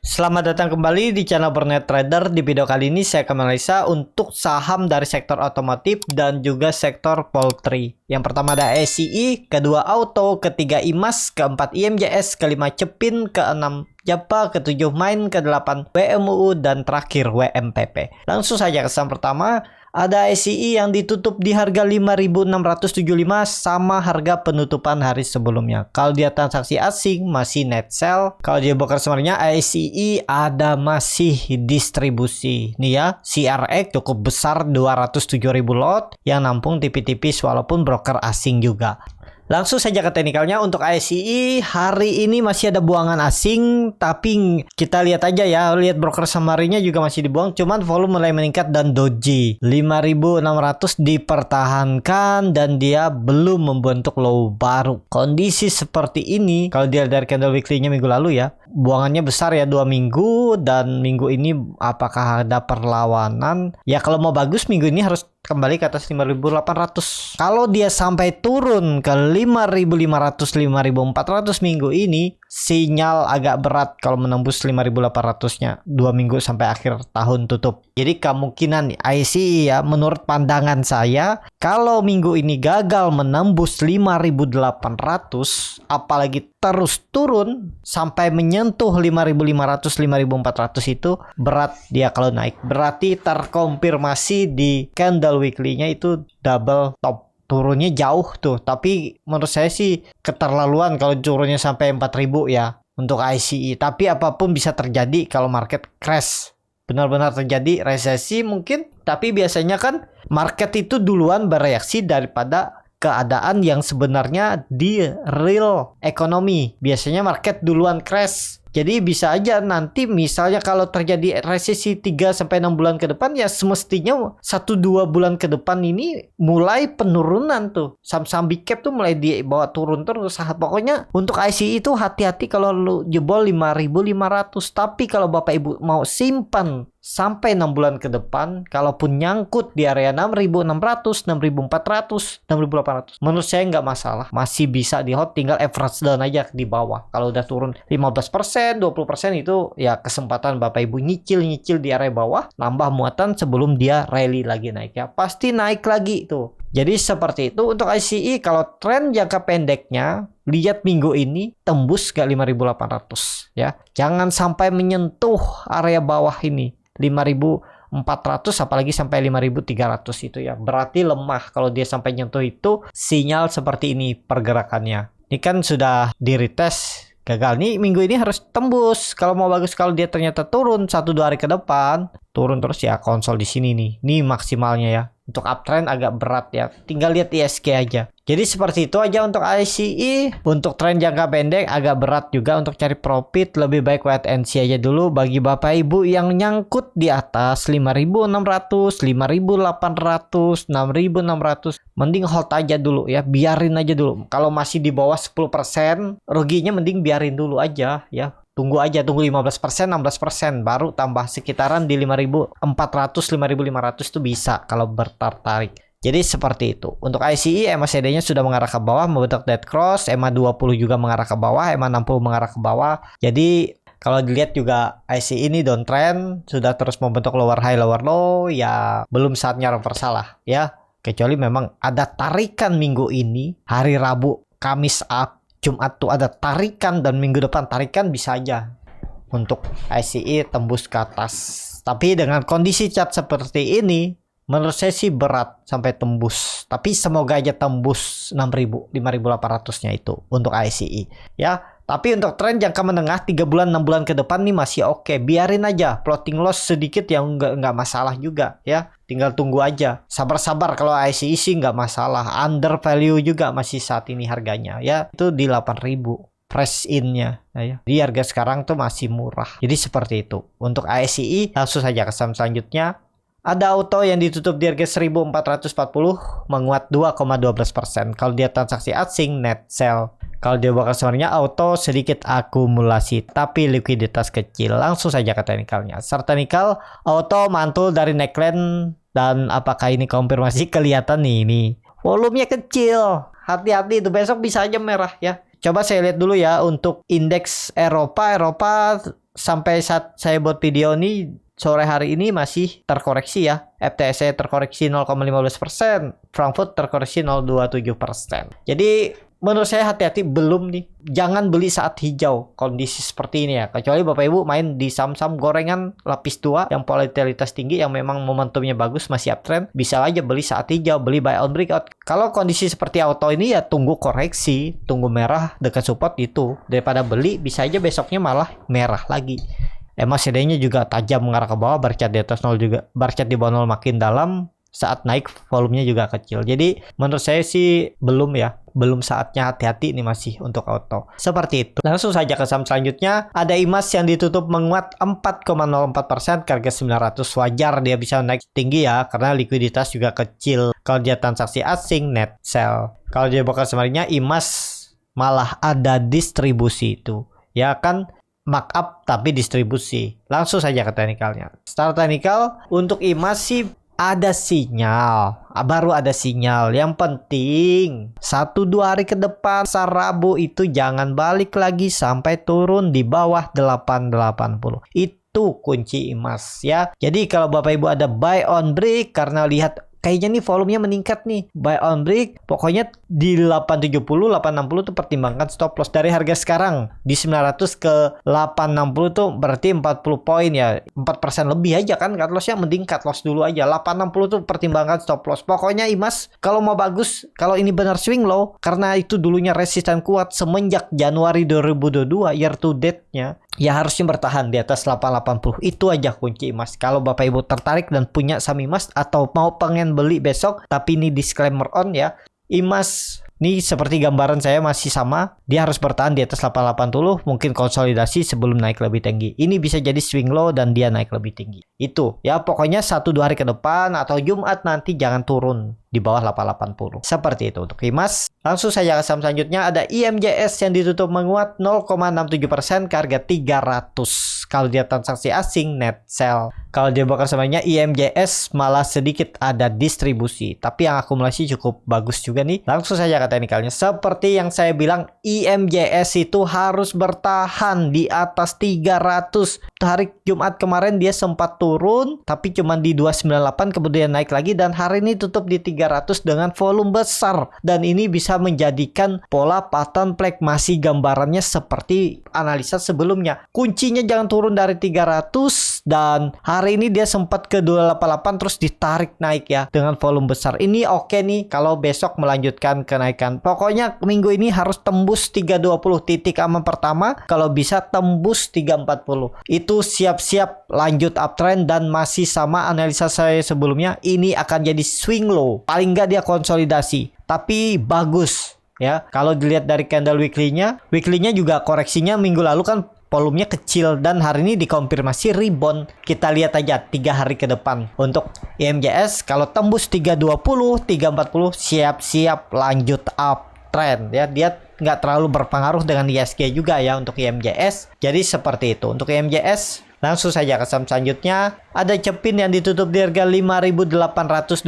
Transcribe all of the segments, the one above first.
Selamat datang kembali di channel Bernet Trader. Di video kali ini saya akan menganalisa untuk saham dari sektor otomotif dan juga sektor poultry. Yang pertama ada SCI, kedua Auto, ketiga IMAS, keempat IMJS, kelima Cepin, keenam Japa, ketujuh Main, kedelapan WMUU, dan terakhir WMPP. Langsung saja ke saham pertama. Ada SCI yang ditutup di harga 5.675 sama harga penutupan hari sebelumnya. Kalau dia transaksi asing masih net sell. Kalau dia broker sebenarnya SCI ada masih distribusi. Nih ya, CRX cukup besar 207.000 lot yang nampung tipis-tipis walaupun broker asing juga. Langsung saja ke teknikalnya. Untuk ASCI hari ini masih ada buangan asing, tapi kita lihat aja ya, lihat broker summary-nya juga masih dibuang, cuman volume mulai meningkat dan doji 5.600 dipertahankan dan dia belum membentuk low baru. Kondisi seperti ini kalau dia dari candle weekly-nya minggu lalu ya, buangannya besar ya 2 minggu, dan minggu ini apakah ada perlawanan? Ya kalau mau bagus minggu ini harus kembali ke atas 5.800. Kalau dia sampai turun ke 5.500, 5.400 minggu ini, sinyal agak berat kalau menembus 5.800-nya 2 minggu sampai akhir tahun tutup. Jadi kemungkinan ICI ya, menurut pandangan saya, kalau minggu ini gagal menembus 5.800, apalagi terus turun sampai menyentuh 5.500, 5.400, itu berat dia kalau naik. Berarti terkonfirmasi di candle weekly-nya itu double top. Turunnya jauh tuh, tapi menurut saya sih keterlaluan kalau turunnya sampai 4.000 ya untuk ICI. Tapi apapun bisa terjadi kalau market crash. Benar-benar terjadi resesi mungkin, tapi biasanya kan market itu duluan bereaksi daripada keadaan yang sebenarnya di real ekonomi. Biasanya market duluan crash. Jadi bisa aja nanti misalnya kalau terjadi resesi 3-6 bulan ke depan, ya semestinya 1-2 bulan ke depan ini mulai penurunan tuh. Saham-saham big cap tuh mulai dibawa turun terus. Pokoknya untuk ICI itu hati-hati kalau lu jebol 5.500. Tapi kalau Bapak Ibu mau simpan sampai 6 bulan ke depan, kalaupun nyangkut di area 6.600, 6.400, 6.800, menurut saya nggak masalah. Masih bisa di hold, tinggal average down aja di bawah. Kalau udah turun 15%, 20% itu ya kesempatan Bapak Ibu nyicil-nyicil di area bawah, nambah muatan sebelum dia rally lagi naik ya. Pasti naik lagi tuh. Jadi seperti itu untuk ICI. Kalau tren jangka pendeknya, lihat minggu ini tembus ke 5.800 ya. Jangan sampai menyentuh area bawah ini 5.400, apalagi sampai 5.300 itu ya. Berarti lemah kalau dia sampai nyentuh itu, sinyal seperti ini pergerakannya. Ini kan sudah di retest, gagal nih minggu ini harus tembus. Kalau mau bagus, kalau dia ternyata turun 1-2 hari ke depan, turun terus ya konsol di sini nih. Ini maksimalnya ya. Untuk uptrend agak berat ya. Tinggal lihat ISG aja. Jadi seperti itu aja untuk ICI. Untuk tren jangka pendek agak berat juga untuk cari profit. Lebih baik wait and see aja dulu bagi Bapak Ibu yang nyangkut di atas 5.600, 5.800, 6.600. Mending hold aja dulu ya. Biarin aja dulu. Kalau masih di bawah 10%, ruginya mending biarin dulu aja ya. Tunggu aja, tunggu 15%, 16%, baru tambah sekitaran di 5.400, 5.500 itu bisa kalau bertertarik. Jadi seperti itu. Untuk ICI, MACD-nya sudah mengarah ke bawah, membentuk dead cross, EMA 20 juga mengarah ke bawah, EMA 60 mengarah ke bawah. Jadi kalau dilihat juga ICI ini downtrend, sudah terus membentuk lower high, lower low, ya belum saatnya reversal lah ya. Kecuali memang ada tarikan minggu ini, hari Rabu, Kamis up, Jumat tuh ada tarikan, dan minggu depan tarikan, bisa aja untuk ICI tembus ke atas. Tapi dengan kondisi chart seperti ini, menurut saya sih berat sampai tembus. Tapi semoga aja tembus 6.000, 5.800-nya itu untuk ICI ya. Tapi untuk tren jangka menengah 3 bulan, 6 bulan ke depan nih masih oke. Biarin aja floating loss sedikit yang nggak masalah juga ya. Tinggal tunggu aja. Sabar-sabar, kalau ICI sih nggak masalah. Under value juga masih saat ini harganya ya. Itu di 8.000 fresh in-nya ya. Di harga sekarang tuh masih murah. Jadi seperti itu. Untuk ICI langsung saja ke saham selanjutnya. Ada Auto yang ditutup di harga 1.440, menguat 2,12%. Kalau dia transaksi asing, net sell. Kalau dia bakal sebenarnya Auto sedikit akumulasi, tapi likuiditas kecil. Langsung saja ke teknikalnya. Chart teknikal, Auto mantul dari neckline, dan apakah ini konfirmasi? Kelihatan nih, ini volumenya kecil. Hati-hati itu, besok bisa aja merah ya. Coba saya lihat dulu ya untuk indeks Eropa. Eropa sampai saat saya buat video ini sore hari ini masih terkoreksi ya. FTSE terkoreksi 0,15%, Frankfurt terkoreksi 0,27%. Jadi menurut saya hati-hati belum nih. Jangan beli saat hijau kondisi seperti ini ya. Kecuali Bapak Ibu main di saham-saham gorengan lapis 2 yang volatilitas tinggi, yang memang momentumnya bagus, masih uptrend. Bisa aja beli saat hijau, beli buy on breakout. Kalau kondisi seperti auto ini ya tunggu koreksi, tunggu merah dekat support itu. Daripada beli, bisa aja besoknya malah merah lagi. MACD-nya juga tajam mengarah ke bawah, bar chart di atas 0 juga. Bar chart di bawah 0 makin dalam, saat naik volumenya juga kecil. Jadi menurut saya sih belum ya. Belum saatnya, hati-hati ini masih untuk auto. Seperti itu. Langsung saja ke saham selanjutnya. Ada IMAS yang ditutup menguat 4,04% ke harga 900. Wajar dia bisa naik tinggi ya, karena likuiditas juga kecil. Kalau dia transaksi asing, net sell. Kalau dia bakal sebenarnya IMAS malah ada distribusi itu. Ya kan, markup tapi distribusi. Langsung saja ke teknikalnya. Secara teknikal untuk IMAS sih ada sinyal, baru ada sinyal. Yang penting 1-2 hari ke depan, Rabu itu jangan balik lagi sampai turun di bawah 880. Itu kunci IMAS ya. Jadi kalau Bapak Ibu ada buy on break karena lihat kayaknya nih volumenya meningkat nih, buy on break, pokoknya di 870, 860 tuh pertimbangkan stop loss. Dari harga sekarang di 900 ke 860 tuh berarti 40 poin ya, 4% lebih aja kan cut lossnya, mending cut loss dulu aja. 860 tuh pertimbangkan stop loss. Pokoknya IMAS kalau mau bagus, kalau ini benar swing low, karena itu dulunya resisten kuat semenjak Januari 2022 year to date-nya, ya harusnya bertahan di atas 880. Itu aja kunci IMAS. Kalau Bapak Ibu tertarik dan punya saham IMAS atau mau pengen beli besok, tapi ini disclaimer on ya, IMAS ini seperti gambaran saya masih sama, dia harus bertahan di atas 880, mungkin konsolidasi sebelum naik lebih tinggi. Ini bisa jadi swing low dan dia naik lebih tinggi. Itu ya, pokoknya 1-2 hari ke depan atau Jumat nanti jangan turun di bawah 880. Seperti itu untuk IMAS. Langsung saja ke saham selanjutnya. Ada IMJS yang ditutup menguat 0,67% ke harga 300. Kalau dia transaksi asing, net sell. Kalau dia bakal sebenarnya IMJS malah sedikit ada distribusi, tapi yang akumulasi cukup bagus juga nih. Langsung saja ke teknikalnya. Seperti yang saya bilang, IMJS itu harus bertahan di atas 300. Hari Jumat kemarin dia sempat turun, tapi cuma di 298, kemudian naik lagi, dan hari ini tutup di 300 dengan volume besar. Dan ini bisa menjadikan pola pattern flag, masih gambarannya seperti analisa sebelumnya. Kuncinya jangan turun dari 300, dan hari ini dia sempat ke 288 terus ditarik naik ya dengan volume besar. Ini oke nih kalau besok melanjutkan kenaikan. Pokoknya minggu ini harus tembus 320. Titik aman pertama kalau bisa tembus 340. Itu siap-siap lanjut uptrend, dan masih sama analisa saya sebelumnya, ini akan jadi swing low. Paling nggak dia konsolidasi, tapi bagus ya. Kalau dilihat dari candle weekly-nya juga koreksinya minggu lalu kan volumenya kecil, dan hari ini dikonfirmasi rebound. Kita lihat aja 3 hari ke depan. Untuk IMJS kalau tembus 320, 340 siap-siap lanjut uptrend ya. Dia nggak terlalu berpengaruh dengan ISG juga ya untuk IMJS. Jadi seperti itu untuk IMJS. Langsung saja ke saham selanjutnya. Ada Cepin yang ditutup di harga 5.825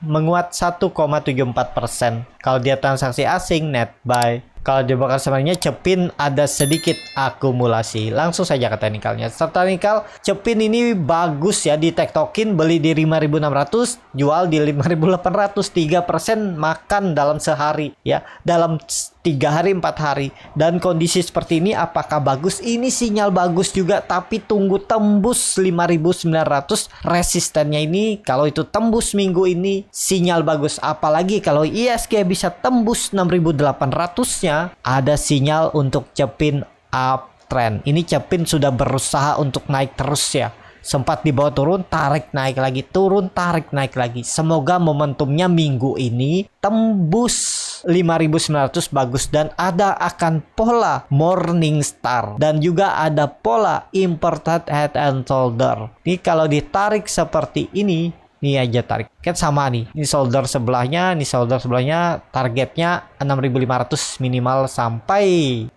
menguat 1,74%. Kalau dia transaksi asing, net buy. Kalau dia bakal sebenarnya Cepin ada sedikit akumulasi. Langsung saja ke teknikalnya. Secara teknikal, Cepin ini bagus ya, di tektokin, beli di 5.600, jual di 5.800, 3% makan dalam sehari ya, dalam 3 hari 4 hari. Dan kondisi seperti ini apakah bagus? Ini sinyal bagus juga, tapi tunggu tembus 5.900 resistennya. Ini kalau itu tembus minggu ini sinyal bagus, apalagi kalau ISG bisa tembus 6.800-nya, ada sinyal untuk Cepin uptrend. Ini Cepin sudah berusaha untuk naik terus ya. Sempat di bawah turun, tarik naik lagi, turun, tarik naik lagi. Semoga momentumnya minggu ini tembus 5.900 bagus, dan ada akan pola morning star, dan juga ada pola inverted head and shoulder. Ini kalau ditarik seperti ini, nih aja tarik kan sama nih, ini shoulder sebelahnya, ini shoulder sebelahnya, targetnya 6.500 minimal sampai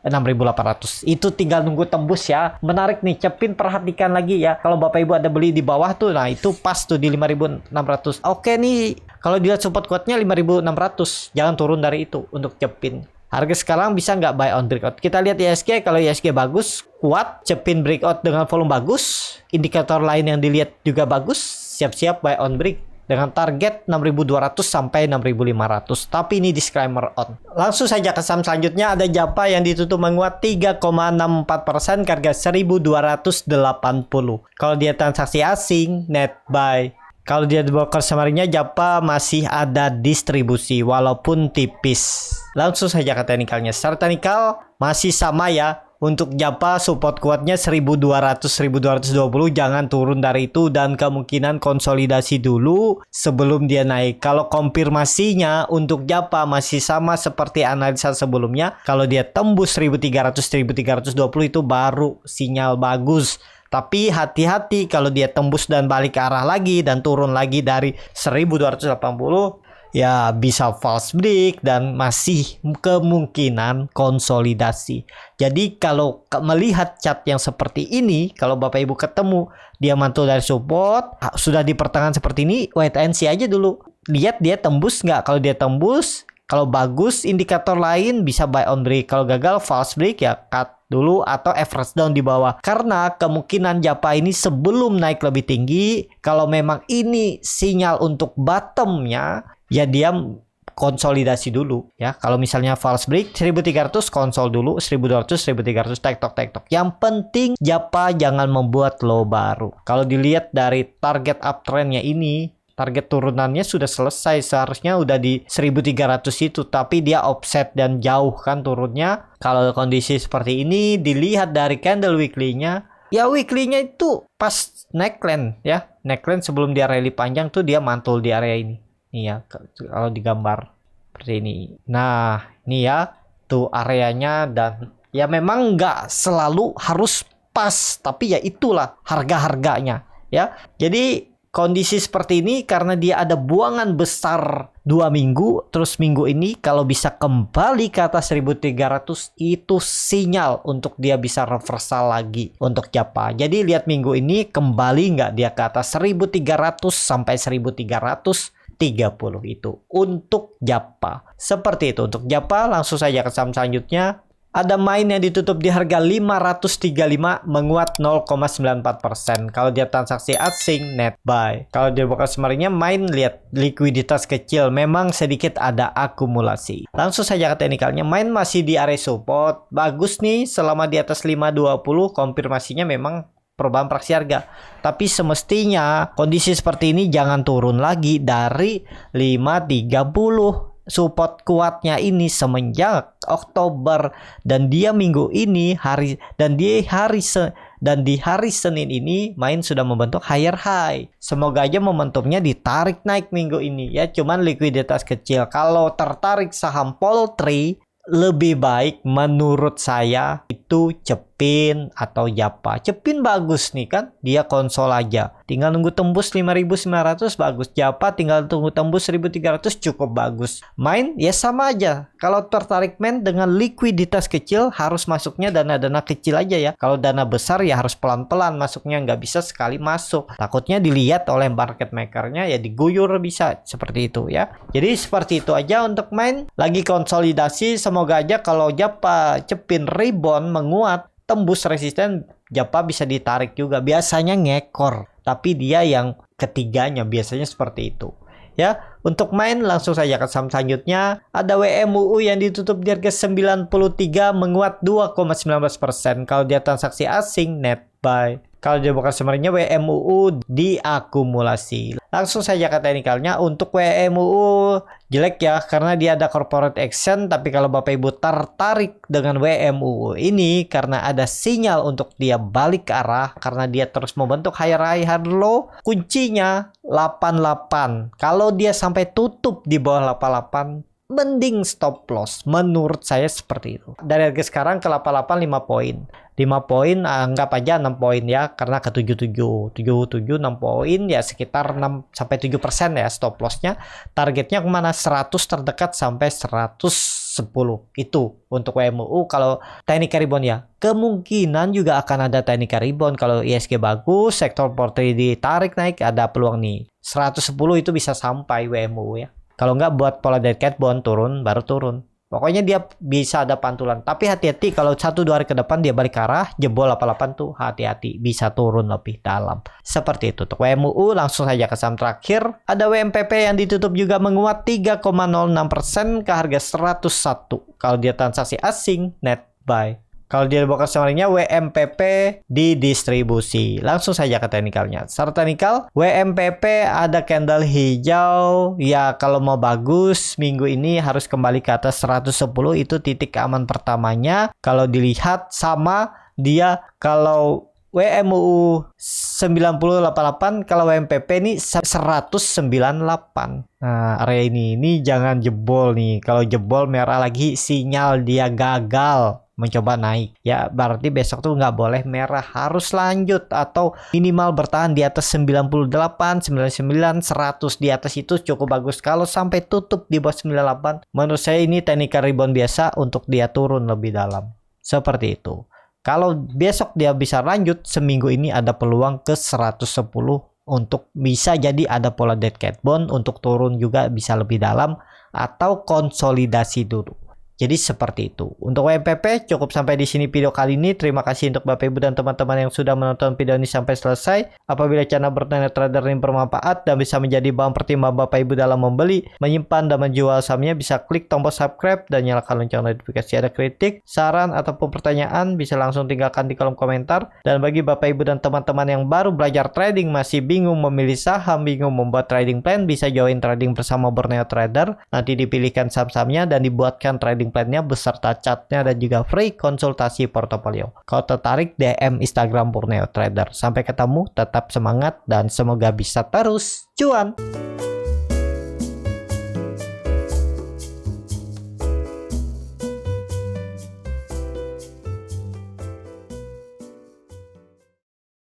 6.800. Itu tinggal nunggu tembus ya. Menarik nih Cepin, perhatikan lagi ya. Kalau Bapak Ibu ada beli di bawah tuh, nah itu pas tuh di 5.600. Oke nih, kalau dilihat support kuatnya 5.600, jangan turun dari itu untuk Cepin. Harga sekarang bisa nggak buy on breakout? Kita lihat ISG, kalau ISG bagus, kuat, Cepin breakout dengan volume bagus, indikator lain yang dilihat juga bagus, siap-siap buy on break dengan target 6.200 sampai 6.500. Tapi ini disclaimer on. Langsung saja ke saham selanjutnya, ada Japa yang ditutup menguat 3,64% ke harga 1.280. Kalau dia transaksi asing, net buy. Kalau dia di broker summary-nya, Japa masih ada distribusi walaupun tipis. Langsung saja ke teknikalnya. Secara teknikal masih sama ya. Untuk Japa support kuatnya 1200-1220, jangan turun dari itu dan kemungkinan konsolidasi dulu sebelum dia naik. Kalau konfirmasinya untuk Japa masih sama seperti analisa sebelumnya. Kalau dia tembus 1300-1320 itu baru sinyal bagus. Tapi hati-hati kalau dia tembus dan balik ke arah lagi dan turun lagi dari 1280, ya bisa false break dan masih kemungkinan konsolidasi. Jadi kalau melihat chart yang seperti ini, kalau Bapak Ibu ketemu dia mantul dari support, sudah di pertengahan seperti ini, wait and see aja dulu. Lihat dia tembus nggak. Kalau dia tembus, kalau bagus indikator lain bisa buy on break. Kalau gagal false break ya cut dulu atau average down di bawah. Karena kemungkinan Japa ini sebelum naik lebih tinggi, kalau memang ini sinyal untuk bottomnya, ya dia konsolidasi dulu ya. Kalau misalnya false break 1300 konsol dulu, 1200 1300 tektok. Yang penting Japa jangan membuat low baru. Kalau dilihat dari target uptrendnya ini, target turunannya sudah selesai, seharusnya udah di 1300 itu, tapi dia offset dan jauh kan turunnya. Kalau kondisi seperti ini dilihat dari candle weekly-nya, ya weekly-nya itu pas neckline ya. Neckline sebelum dia rally panjang tuh dia mantul di area ini. Nih ya, kalau digambar seperti ini. Nah, ini ya tuh areanya, dan ya memang nggak selalu harus pas, tapi ya itulah harga-harganya ya. Jadi kondisi seperti ini karena dia ada buangan besar 2 minggu, terus minggu ini kalau bisa kembali ke atas 1300 itu sinyal untuk dia bisa reversal lagi untuk Japa. Jadi lihat minggu ini kembali nggak dia ke atas 1300 sampai 1330 itu untuk Japa. Seperti itu untuk Japa. Langsung saja ke saham selanjutnya. Ada Main yang ditutup di harga 535 menguat 0,94%. Kalau dia transaksi asing net buy. Kalau dia buka summary-nya, Main lihat likuiditas kecil, memang sedikit ada akumulasi. Langsung saja ke teknikalnya, Main masih di area support. Bagus nih selama di atas 520, konfirmasinya memang perubahan praksi harga. Tapi semestinya kondisi seperti ini jangan turun lagi dari 530. Support kuatnya ini semenjak Oktober, dan dia minggu ini di hari Senin ini Main sudah membentuk higher high. Semoga aja momentumnya ditarik naik minggu ini ya. Cuman likuiditas kecil. Kalau tertarik saham poultry, lebih baik menurut saya itu Cepin atau Japa. Cepin bagus nih kan, dia konsol aja. Tinggal nunggu tembus 5.900 bagus. Japa tinggal tunggu tembus 1.300 cukup bagus. Main ya sama aja. Kalau tertarik Main dengan likuiditas kecil, harus masuknya dana-dana kecil aja ya. Kalau dana besar ya harus pelan-pelan masuknya, nggak bisa sekali masuk. Takutnya dilihat oleh market makernya ya diguyur, bisa seperti itu ya. Jadi seperti itu aja untuk Main. Lagi konsolidasi, semoga aja kalau Japa Cepin rebound menguat tembus resisten, Japa bisa ditarik juga. Biasanya ngekor, tapi dia yang ketiganya biasanya seperti itu ya. Untuk Main langsung saja ke saham selanjutnya. Ada WMUU yang ditutup di harga 93 menguat 2,19%. Kalau dia transaksi asing net buy. Kalau dia bukan summary-nya, WMUU diakumulasi. Langsung saja ke teknikalnya. Untuk WMUU jelek ya, karena dia ada corporate action. Tapi kalau Bapak Ibu tertarik dengan WMUU ini, karena ada sinyal untuk dia balik ke arah, karena dia terus membentuk higher high hard low, kuncinya 88. Kalau dia sampai tutup di bawah 88, mending stop loss. Menurut saya seperti itu. Dari harga sekarang ke 88 5 poin. 5 poin anggap aja 6 poin ya, karena ke 77 6 poin ya, sekitar 6 sampai 7% ya stop lossnya. Targetnya kemana? 100 terdekat sampai 110 itu untuk WMUU. Kalau teknik rebound ya kemungkinan juga akan ada teknik rebound. Kalau ISG bagus, sektor poultry ditarik naik, ada peluang nih 110 itu bisa sampai WMUU ya. Kalau nggak buat pola dead cat bond turun, baru turun. Pokoknya dia bisa ada pantulan. Tapi hati-hati kalau 1-2 hari ke depan dia balik ke arah jebol 88 tuh, hati-hati bisa turun lebih dalam. Seperti itu. Untuk WMUU langsung saja ke saham terakhir. Ada WMPP yang ditutup juga menguat 3,06% ke harga 101. Kalau dia transaksi asing net buy. Kalau dia buka samaringnya WMPP di distribusi. Langsung saja ke teknikalnya. Secara teknikal, WMPP ada candle hijau. Ya kalau mau bagus, minggu ini harus kembali ke atas 110. Itu titik aman pertamanya. Kalau dilihat sama dia kalau WMUU 9088, kalau WMPP ini 198. Nah, area ini jangan jebol nih. Kalau jebol merah lagi sinyal dia gagal mencoba naik. Ya berarti besok tuh nggak boleh merah, harus lanjut atau minimal bertahan di atas 98, 99, 100. Di atas itu cukup bagus. Kalau sampai tutup di bawah 98, menurut saya ini teknikal rebound biasa untuk dia turun lebih dalam. Seperti itu. Kalau besok dia bisa lanjut, seminggu ini ada peluang ke 110 untuk bisa jadi ada pola dead cat bond untuk turun juga bisa lebih dalam atau konsolidasi dulu. Jadi seperti itu. Untuk WMPP cukup sampai di sini video kali ini. Terima kasih untuk Bapak Ibu dan teman-teman yang sudah menonton video ini sampai selesai. Apabila channel Bertanya Trader ini bermanfaat dan bisa menjadi bahan pertimbangan Bapak Ibu dalam membeli, menyimpan dan menjual sahamnya, bisa klik tombol subscribe dan nyalakan lonceng notifikasi. Ada kritik, saran ataupun pertanyaan bisa langsung tinggalkan di kolom komentar. Dan bagi Bapak Ibu dan teman-teman yang baru belajar trading, masih bingung memilih saham, bingung membuat trading plan, bisa join trading bersama Borneo Trader. Nanti dipilihkan saham-sahamnya dan dibuatkan trading plannya beserta chartnya dan juga free konsultasi portofolio. Kalau tertarik, DM Instagram Borneo Trader. Sampai ketemu, tetap semangat dan semoga bisa terus cuan.